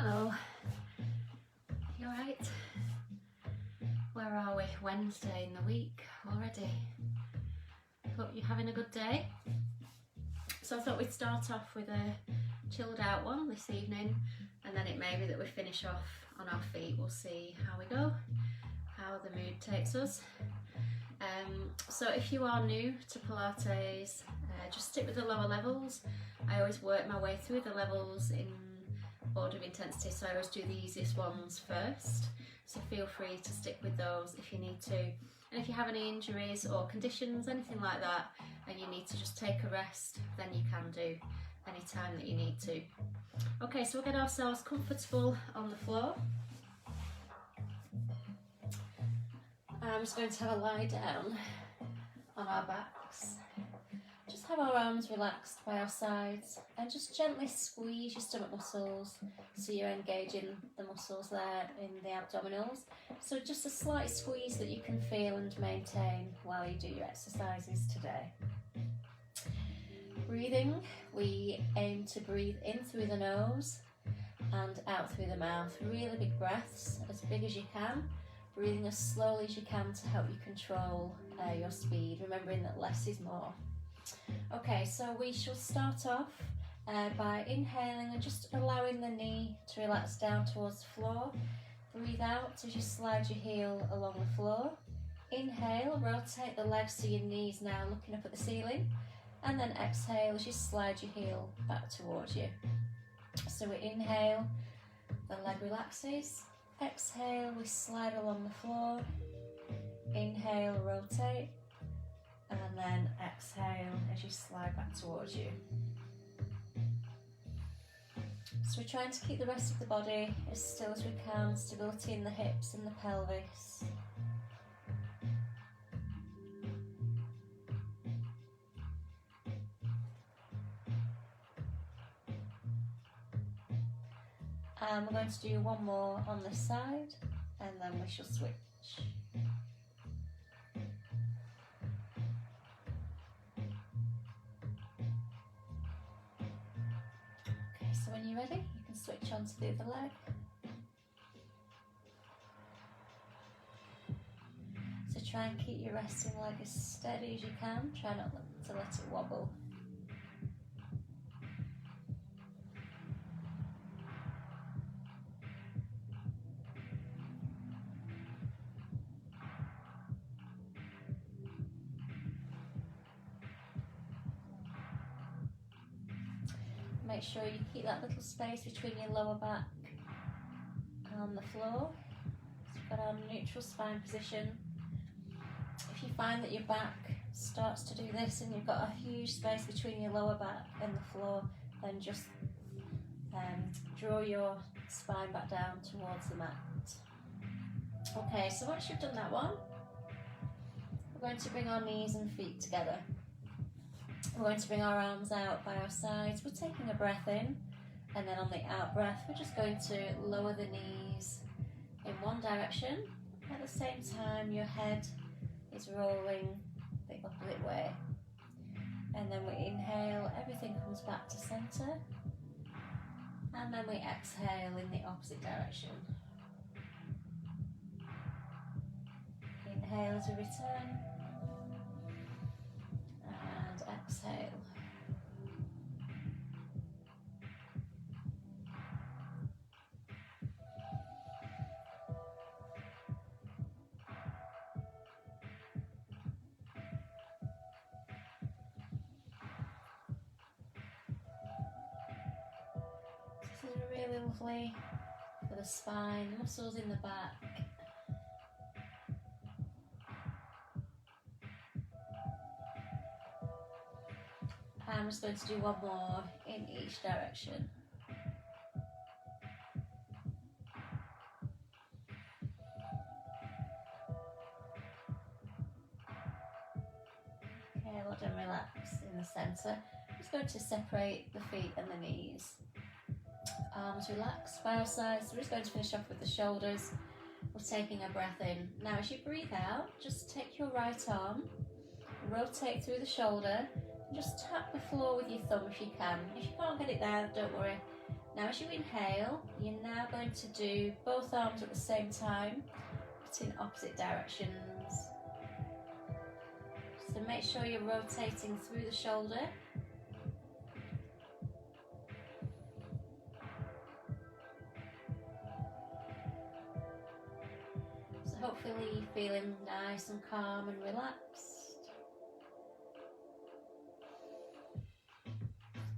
Hello, you alright? Where are we? Wednesday in the week already. Hope you're having a good day. So I thought we'd start off with a chilled out one this evening, and then it may be that we finish off on our feet. We'll see how we go, how the mood takes us. So if you are new to Pilates, just stick with the lower levels. I always work my way through the levels in order of intensity, so I always do the easiest ones first. So feel free to stick with those if you need to. And if you have any injuries or conditions, anything like that, and you need to just take a rest, then you can do any time that you need to. Okay, so we'll get ourselves comfortable on the floor. I'm just going to have a lie down on our backs. Just have our arms relaxed by our sides and just gently squeeze your stomach muscles so you're engaging the muscles there in the abdominals. So just a slight squeeze that you can feel and maintain while you do your exercises today. Breathing, we aim to breathe in through the nose and out through the mouth. Really big breaths, as big as you can. Breathing as slowly as you can to help you control your speed, remembering that less is more. Okay, so we shall start off by inhaling and just allowing the knee to relax down towards the floor. Breathe out as you slide your heel along the floor. Inhale, rotate the legs to your knees now, looking up at the ceiling. And then exhale as you slide your heel back towards you. So we inhale, the leg relaxes. Exhale, we slide along the floor. Inhale, rotate. And then exhale as you slide back towards you. So we're trying to keep the rest of the body as still as we can, stability in the hips and the pelvis. And we're going to do one more on this side, and then we shall switch. Okay, so when you're ready, you can switch on to the other leg. So try and keep your resting leg as steady as you can. Try not to let it wobble. Make sure you keep that little space between your lower back and the floor. So we've got our neutral spine position. If you find that your back starts to do this and you've got a huge space between your lower back and the floor, then just draw your spine back down towards the mat. Okay, so once you've done that one, we're going to bring our knees and feet together. We're going to bring our arms out by our sides. We're taking a breath in, and then on the out breath, we're just going to lower the knees in one direction. At the same time, your head is rolling the opposite way. And then we inhale, everything comes back to center. And then we exhale in the opposite direction. Inhale as we return. Exhale. This is really lovely for the spine, muscles in the back. I'm just going to do one more in each direction. Okay, well done, relax in the centre. I'm just going to separate the feet and the knees. Arms relaxed by our sides. So we're just going to finish off with the shoulders. We're taking a breath in. Now as you breathe out, just take your right arm, rotate through the shoulder, just tap the floor with your thumb if you can. If you can't get it there, don't worry. Now as you inhale, you're now going to do both arms at the same time, but in opposite directions. So make sure you're rotating through the shoulder. So hopefully you're feeling nice and calm and relaxed.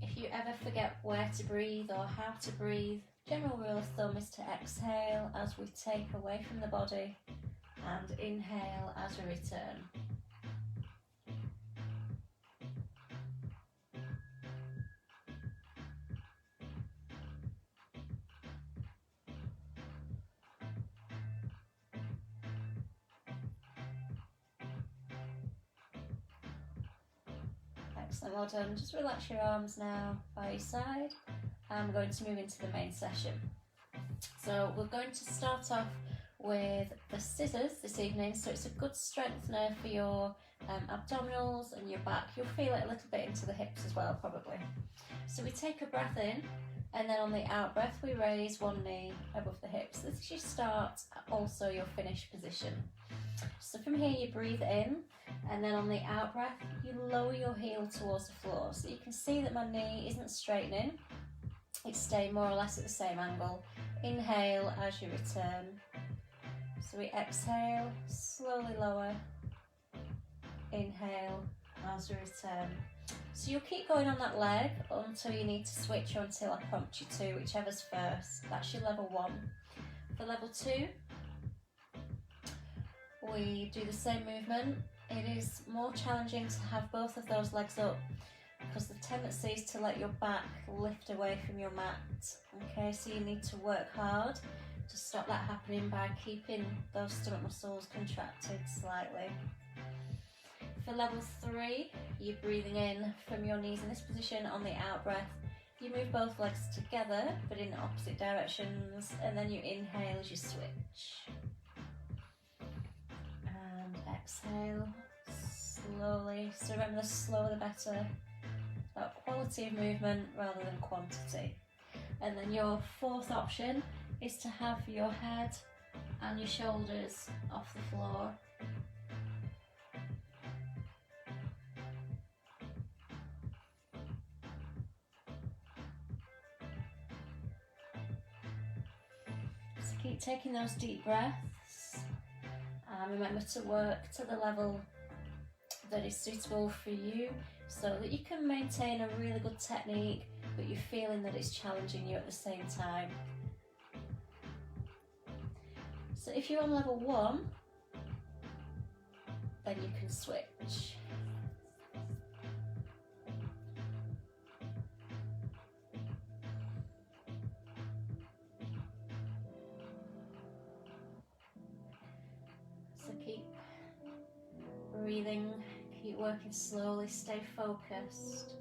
If you ever forget where to breathe or how to breathe, general rule of thumb is to exhale as we take away from the body and inhale as we return. Excellent, well done. Just relax your arms now by your side. I'm going to move into the main session. So we're going to start off with the scissors this evening. So it's a good strengthener for your abdominals and your back. You'll feel it a little bit into the hips as well, probably. So we take a breath in, and then on the out breath we raise one knee above the hips. This is your start, also your finish position. So from here you breathe in, and then on the out breath you lower your heel towards the floor. So you can see that my knee isn't straightening, it's staying more or less at the same angle. Inhale as you return. So we exhale, slowly lower, inhale as we return. So you'll keep going on that leg until you need to switch, or until I prompt you to, whichever's first. That's your level 1. For level 2, we do the same movement. It is more challenging to have both of those legs up because the tendency is to let your back lift away from your mat. Okay, so you need to work hard to stop that happening by keeping those stomach muscles contracted slightly. For level 3, you're breathing in from your knees in this position. On the out breath, you move both legs together but in opposite directions, and then you inhale as you switch. And exhale slowly. So remember, the slower the better. It's about quality of movement rather than quantity. And then your fourth option is to have your head and your shoulders off the floor. So keep taking those deep breaths, and remember to work to the level that is suitable for you so that you can maintain a really good technique, but you're feeling that it's challenging you at the same time. So if you're on level 1, then you can switch. So keep breathing, keep working slowly, stay focused.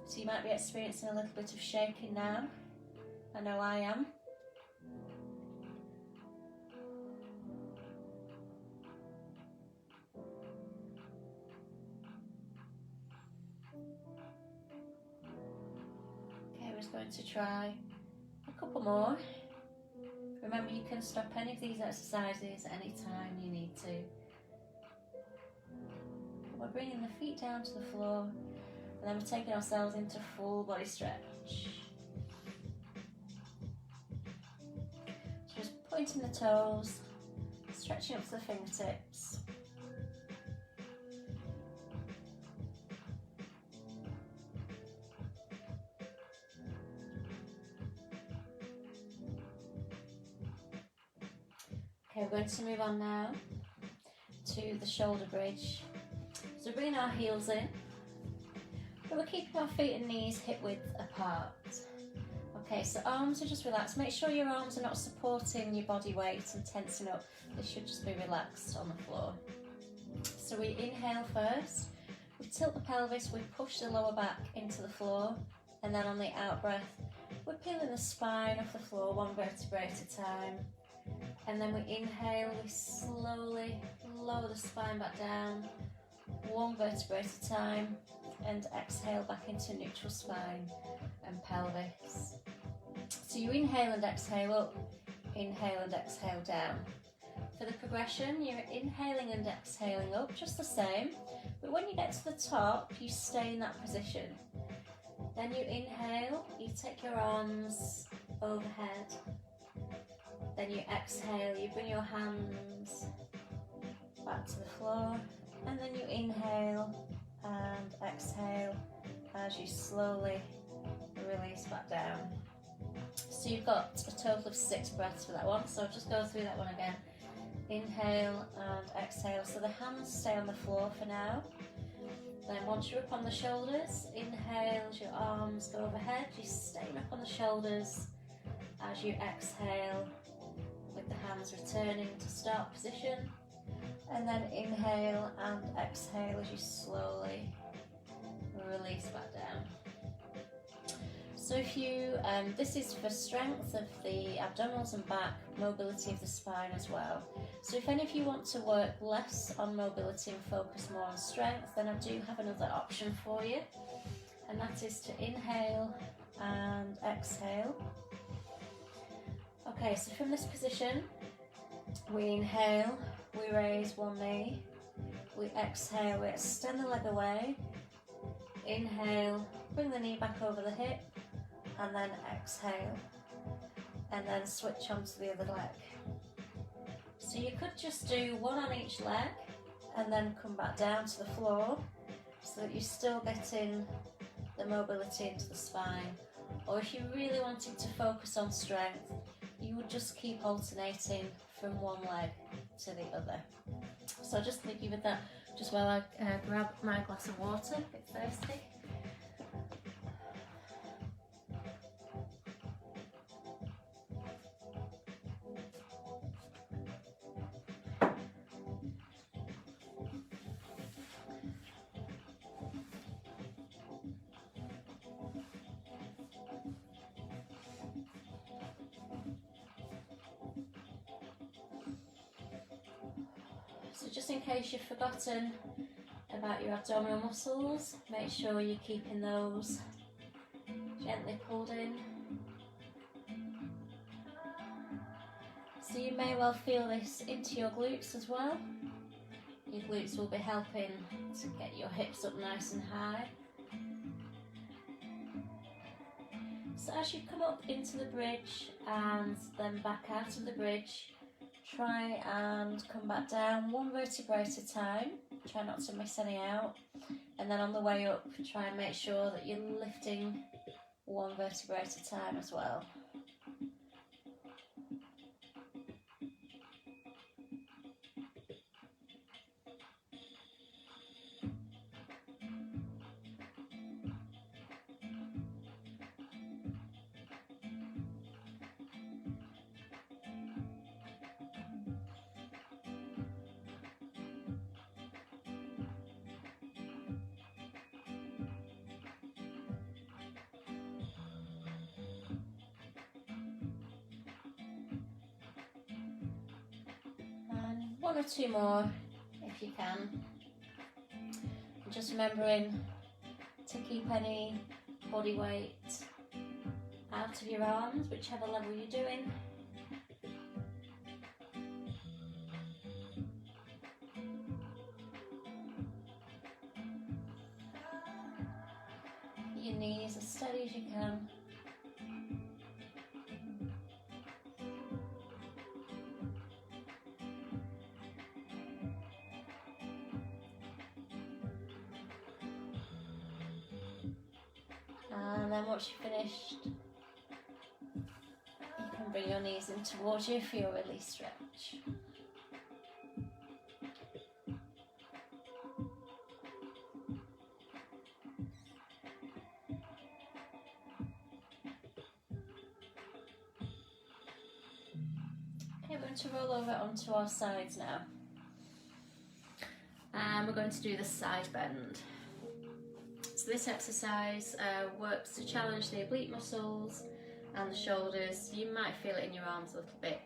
So you might be experiencing a little bit of shaking now. I know I am. Okay, we're just going to try a couple more. Remember, you can stop any of these exercises anytime you need to. We're bringing the feet down to the floor, and then we're taking ourselves into full body stretch. So just pointing the toes, stretching up to the fingertips. Okay, we're going to move on now to the shoulder bridge. So bringing our heels in, but we're keeping our feet and knees hip width apart. Okay, so arms are just relaxed. Make sure your arms are not supporting your body weight and tensing up. They should just be relaxed on the floor. So we inhale first, we tilt the pelvis, we push the lower back into the floor, and then on the out breath, we're peeling the spine off the floor one vertebrae at a time. And then we inhale, we slowly lower the spine back down, one vertebrae at a time, and exhale back into neutral spine and pelvis. So you inhale and exhale up, inhale and exhale down. For the progression, you're inhaling and exhaling up, just the same, but when you get to the top, you stay in that position. Then you inhale, you take your arms overhead. Then you exhale, you bring your hands back to the floor, and then you inhale and exhale as you slowly release back down. So you've got a total of 6 breaths for that one, so I'll just go through that one again. Inhale and exhale, so the hands stay on the floor for now. Then once you're up on the shoulders, inhale as your arms go overhead, you stay up on the shoulders as you exhale with the hands returning to start position. And then inhale and exhale as you slowly release back down. So if you, this is for strength of the abdominals and back, mobility of the spine as well. So if any of you want to work less on mobility and focus more on strength, then I do have another option for you. And that is to inhale and exhale. Okay, so from this position, we inhale, we raise one knee, we exhale, we extend the leg away, inhale, bring the knee back over the hip, and then exhale, and then switch onto the other leg. So you could just do one on each leg, and then come back down to the floor, so that you're still getting the mobility into the spine. Or if you really wanted to focus on strength, you would just keep alternating from one leg to the other. So I'll just leave you with that just while I grab my glass of water, a bit thirsty. So just in case you've forgotten about your abdominal muscles, make sure you're keeping those gently pulled in. So you may well feel this into your glutes as well. Your glutes will be helping to get your hips up nice and high. So as you come up into the bridge and then back out of the bridge, try and come back down one vertebrae at a time. Try not to miss any out. And then on the way up, try and make sure that you're lifting one vertebrae at a time as well. One or two more if you can. And just remembering to keep any body weight out of your arms, whichever level you're doing. Your knees as steady as you can. And then once you've finished, you can bring your knees in towards you for your release stretch. Okay, we're going to roll over onto our sides now. And we're going to do the side bend. So this exercise works to challenge the oblique muscles and the shoulders. You might feel it in your arms a little bit,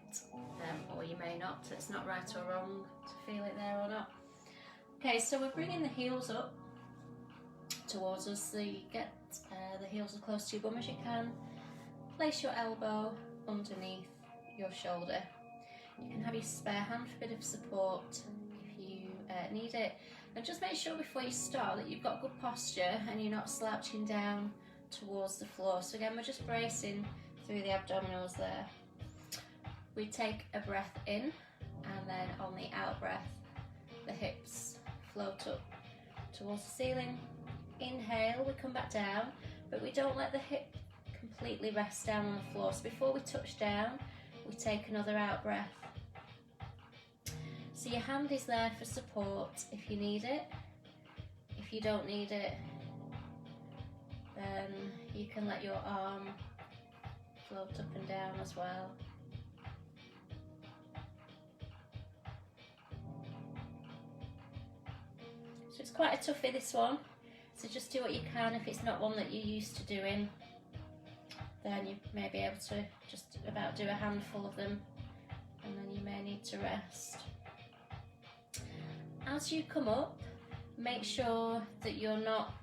or you may not. It's not right or wrong to feel it there or not. Okay, so we're bringing the heels up towards us, so you get the heels as close to your bum as you can. Place your elbow underneath your shoulder. You can have your spare hand for a bit of support if you need it. And just make sure before you start that you've got good posture and you're not slouching down towards the floor. So again, we're just bracing through the abdominals there. We take a breath in, and then on the out breath, the hips float up towards the ceiling. Inhale, we come back down, but we don't let the hip completely rest down on the floor. So before we touch down, we take another out breath. So your hand is there for support if you need it. If you don't need it, then you can let your arm float up and down as well. So it's quite a toughie, this one. So just do what you can. If it's not one that you're used to doing, then you may be able to just about do a handful of them, and then you may need to rest. As you come up, make sure that you're not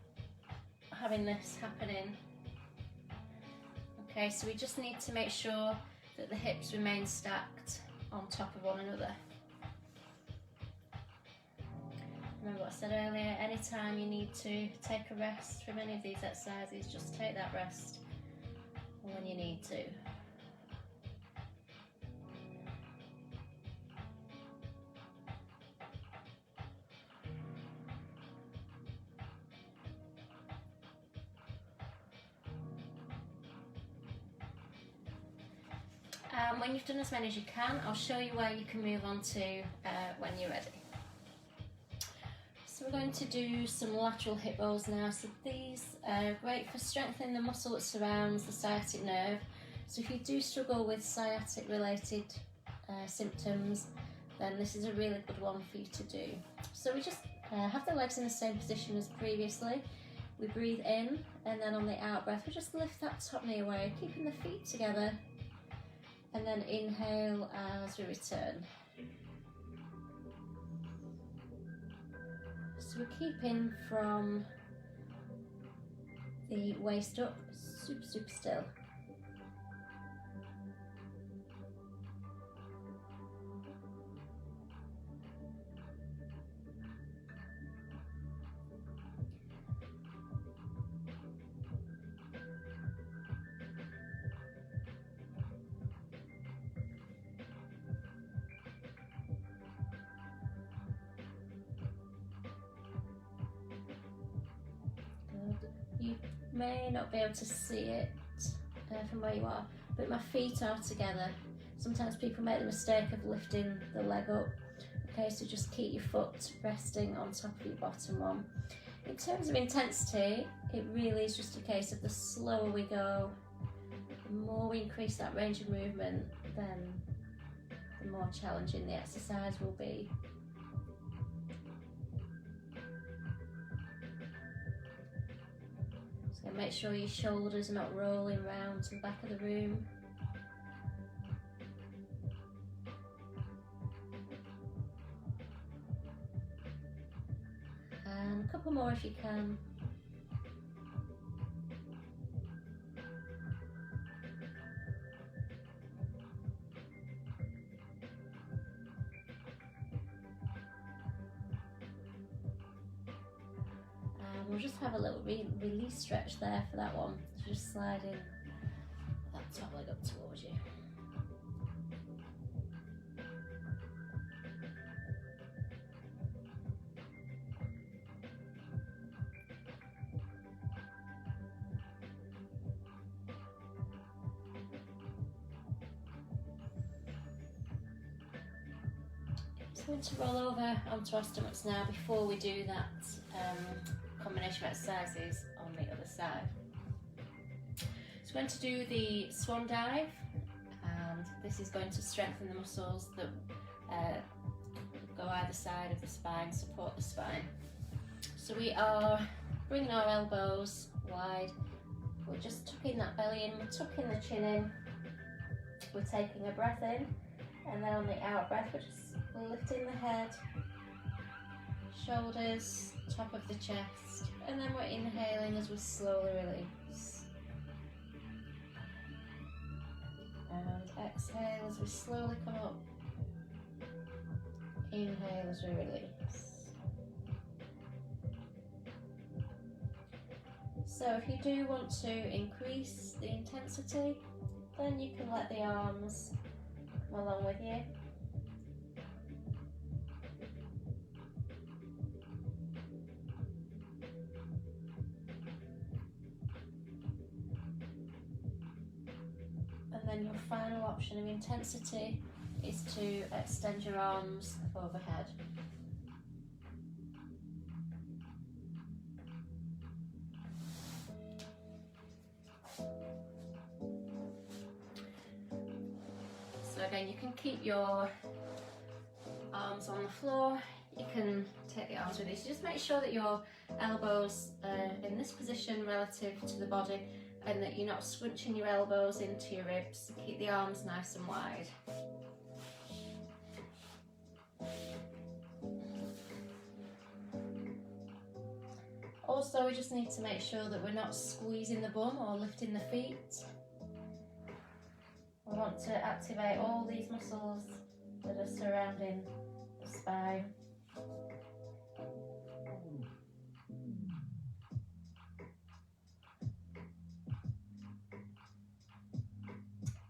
having this happening. Okay, so we just need to make sure that the hips remain stacked on top of one another. Remember what I said earlier, anytime you need to take a rest from any of these exercises, just take that rest when you need to. When you've done as many as you can, I'll show you where you can move on to when you're ready. So we're going to do some lateral hip rolls now. So these are great for strengthening the muscle that surrounds the sciatic nerve. So if you do struggle with sciatic related symptoms, then this is a really good one for you to do. So we just have the legs in the same position as previously. We breathe in, and then on the out breath we just lift that top knee away, keeping the feet together, and then inhale as we return. So we're keeping from the waist up, super still. You may not be able to see it from where you are, but my feet are together. Sometimes people make the mistake of lifting the leg up. Okay, so just keep your foot resting on top of your bottom one. In terms of intensity, it really is just a case of the slower we go, the more we increase that range of movement, then the more challenging the exercise will be. So make sure your shoulders are not rolling round to the back of the room. And a couple more if you can. We'll just have a little release stretch there for that one. So just sliding that top leg up towards you. So we're going to roll over onto our stomachs now before we do that combination of exercises on the other side. So we're going to do the swan dive, and this is going to strengthen the muscles that go either side of the spine, support the spine. So we are bringing our elbows wide, we're just tucking that belly in, we're tucking the chin in, we're taking a breath in, and then on the out breath we're just lifting the head, shoulders, top of the chest, and then we're inhaling as we slowly release. And exhale as we slowly come up. Inhale as we release. So if you do want to increase the intensity, then you can let the arms come along with you. And then your final option of intensity is to extend your arms overhead. So again, you can keep your arms on the floor, you can take the arms with you. So just make sure that your elbows are in this position relative to the body and that you're not scrunching your elbows into your ribs. Keep the arms nice and wide. Also, we just need to make sure that we're not squeezing the bum or lifting the feet. We want to activate all these muscles that are surrounding the spine.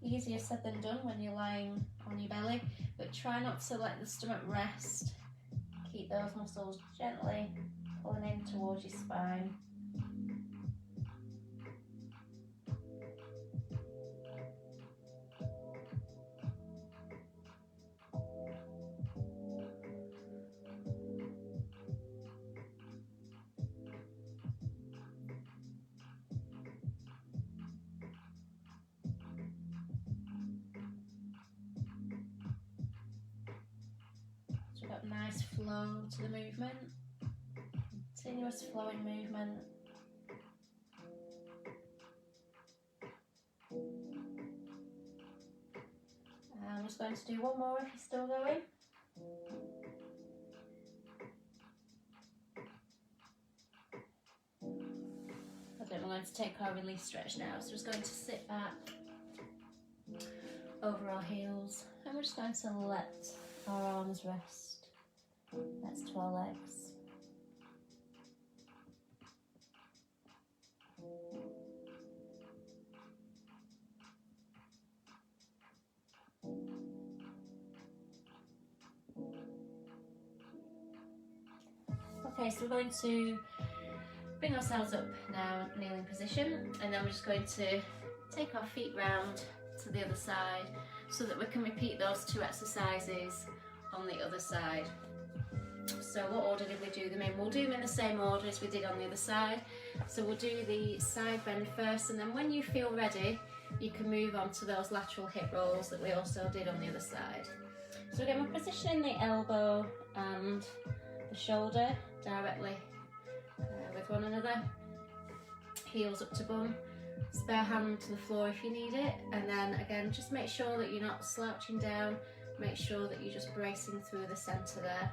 Easier said than done when you're lying on your belly, but try not to let the stomach rest. Keep those muscles gently pulling in towards your spine. So we've got nice flow to the movement. Continuous flowing movement. I'm just going to do one more if you're still going. I'm going to take our release stretch now. So we're just going to sit back over our heels and we're just going to let our arms rest next to our legs. Okay, so we're going to bring ourselves up now, kneeling position, and then we're just going to take our feet round to the other side so that we can repeat those two exercises on the other side. So what order did we do them in? We'll do them in the same order as we did on the other side. So we'll do the side bend first, and then when you feel ready, you can move on to those lateral hip rolls that we also did on the other side. So again, we're positioning the elbow and the shoulder directly with one another, heels up to bum, spare hand to the floor if you need it, and then again just make sure that you're not slouching down, make sure that you're just bracing through the centre there.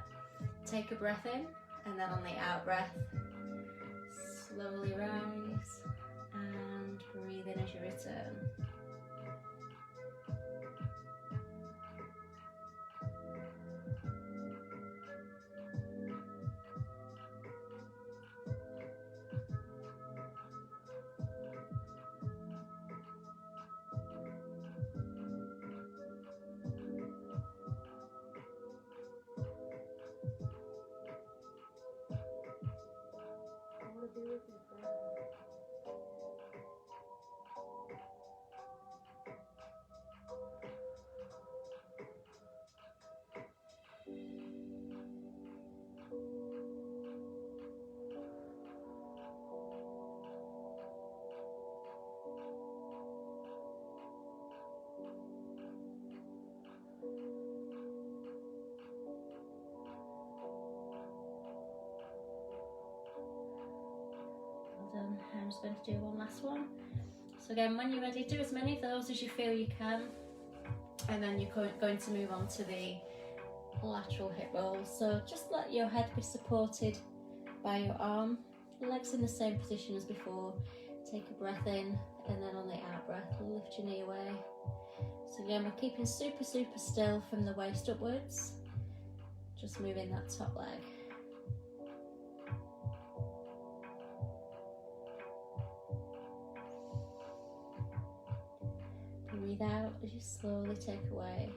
Take a breath in, and then on the out breath slowly rise and breathe in as you return. I'm just going to do one last one. So again, when you're ready, do as many of those as you feel you can, and then you're going to move on to the lateral hip roll. So just let your head be supported by your arm, legs in the same position as before. Take a breath in, and then on the out breath, lift your knee away. So again, we're keeping super still from the waist upwards, just moving that top leg. Breathe out as you slowly take away.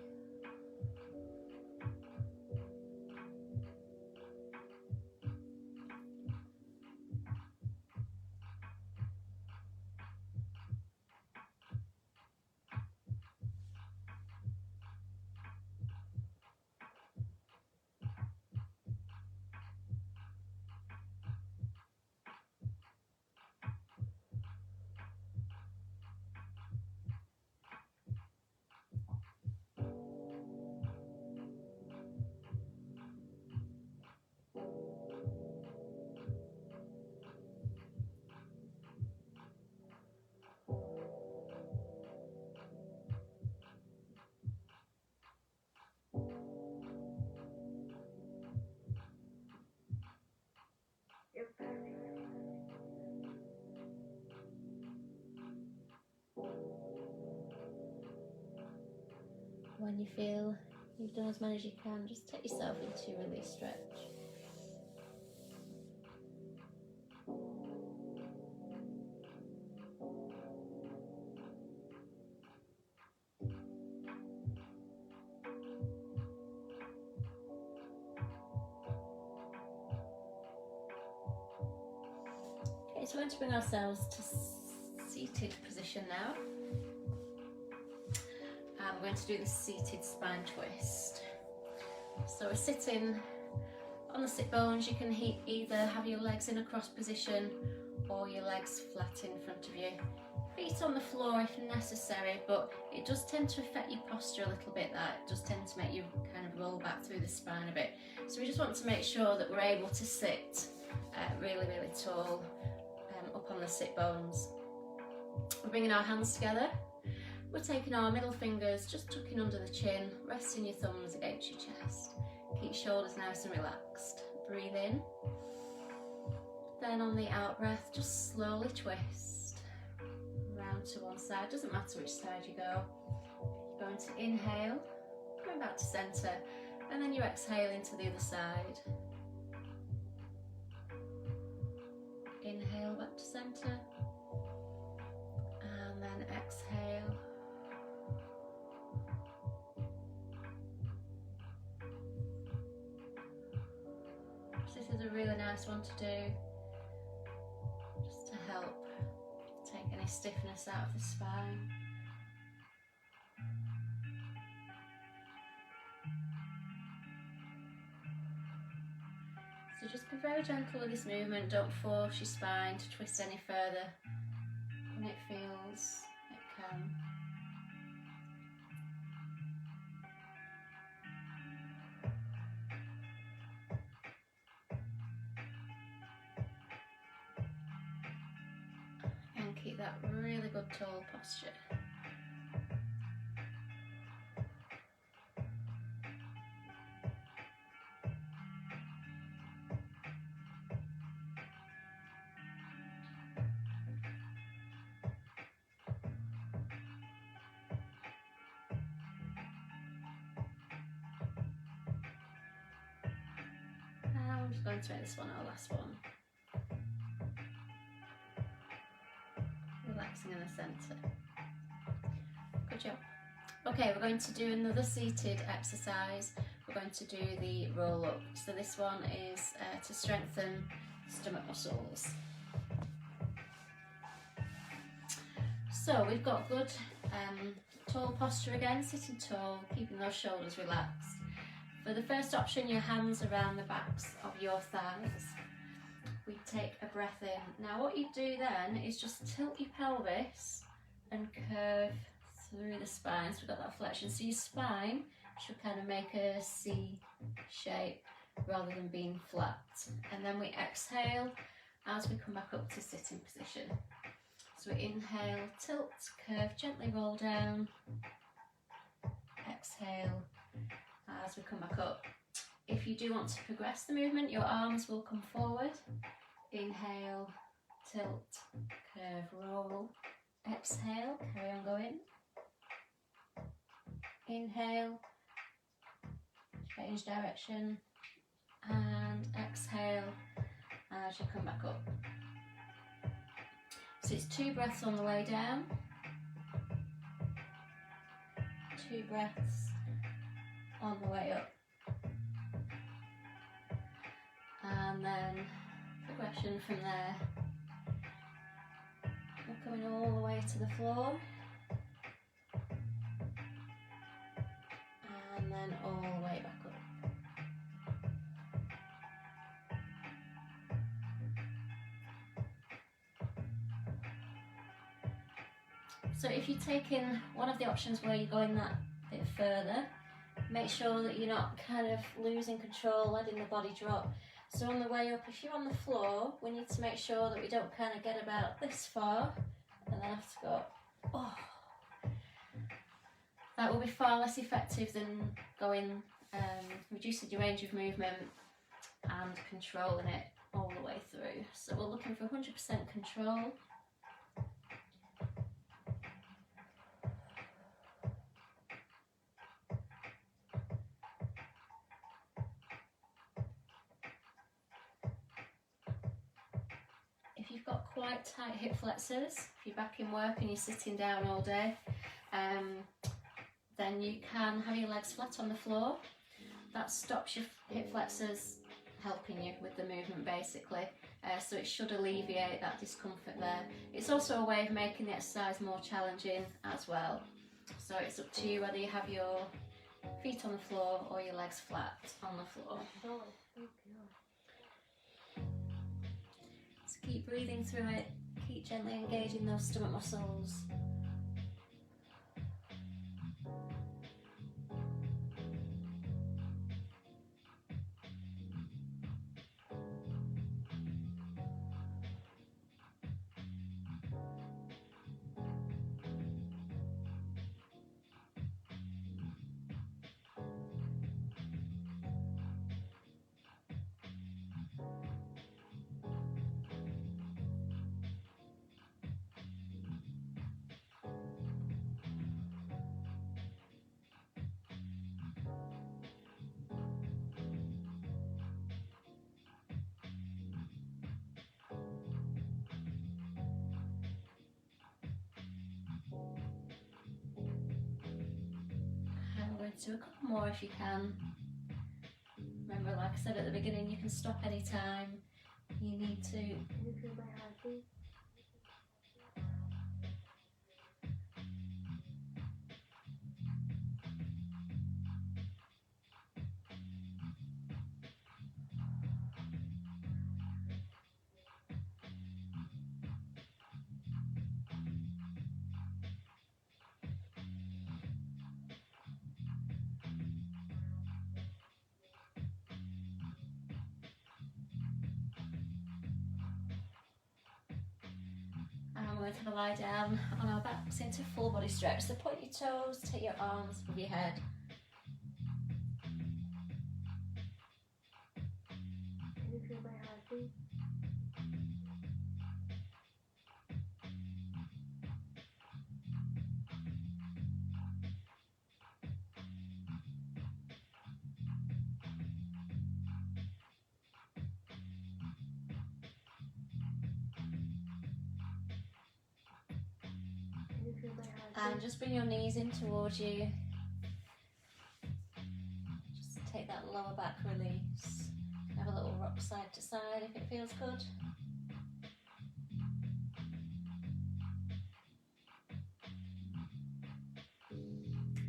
When you feel you've done as many as you can, just take yourself into your release stretch. Okay, so we're going to bring ourselves to seated position now. And we're going to do the seated spine twist. So we're sitting on the sit bones. You can either have your legs in a cross position or your legs flat in front of you. Feet on the floor if necessary, but it does tend to affect your posture a little bit. That does tend to make you kind of roll back through the spine a bit. So we just want to make sure that we're able to sit really tall up on the sit bones. We're bringing our hands together. We're taking our middle fingers, just tucking under the chin, resting your thumbs against your chest. Keep your shoulders nice and relaxed. Breathe in. Then on the out breath, just slowly twist round to one side. Doesn't matter which side you go. You're going to inhale, going back to centre, and then you exhale into the other side. Inhale back to centre, and then exhale. This is a really nice one to do, just to help take any stiffness out of the spine. So just be very gentle with this movement. Don't force your spine to twist any further than it feels it can. And keep that really good tall posture. I'm just going to make this one our last one. Relaxing in the centre. Good job. Okay, we're going to do another seated exercise. We're going to do the roll up. So this one is to strengthen stomach muscles. So we've got good tall posture again, sitting tall, keeping those shoulders relaxed. For the first option, your hands around the backs of your thighs. We take a breath in. Now what you do then is just tilt your pelvis and curve through the spine. So we've got that flexion. So your spine should kind of make a C shape rather than being flat. And then we exhale as we come back up to sitting position. So we inhale, tilt, curve, gently roll down. Exhale. as we come back up. If you do want to progress the movement, your arms will come forward. Inhale, tilt, curve, roll. Exhale, carry on going. Inhale, change direction, and exhale as you come back up. So it's 2 breaths on the way down, 2 breaths on the way up, and then progression from there. We're coming all the way to the floor, and then all the way back up. So if you're taking one of the options where you're going that bit further, make sure that you're not kind of losing control, letting the body drop. So on the way up, if you're on the floor, we need to make sure that we don't kind of get about this far and then have to go, oh. That will be far less effective than going, reducing your range of movement and controlling it all the way through. So we're looking for 100% control. If you've got quite tight hip flexors, if you're back in work and you're sitting down all day, then you can have your legs flat on the floor. That stops your hip flexors helping you with the movement basically, so it should alleviate that discomfort there. It's also a way of making the exercise more challenging as well. So it's up to you whether you have your feet on the floor or your legs flat on the floor. So keep breathing through it, keep gently engaging those stomach muscles. Do a couple more if you can. Remember, like I said at the beginning, you can stop any time you need to. Can you feel my heartbeat? We're going to have a lie down on our backs into full body stretch. So point your toes, take your arms above your head. Can you feel my heartbeat? Can you feel my heartbeat? And just bring your knees in towards you. Just take that lower back release. Have a little rock side to side if it feels good.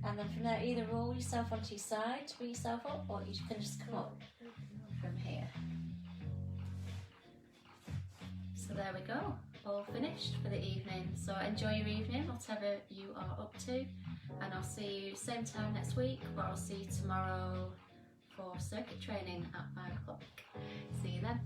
And then from there, either roll yourself onto your side to bring yourself up, or you can just come up from here. So there we go, all finished for the evening. So enjoy your evening, whatever you are up to, and I'll see you same time next week, or I'll see you tomorrow for circuit training at 5 o'clock. See you then.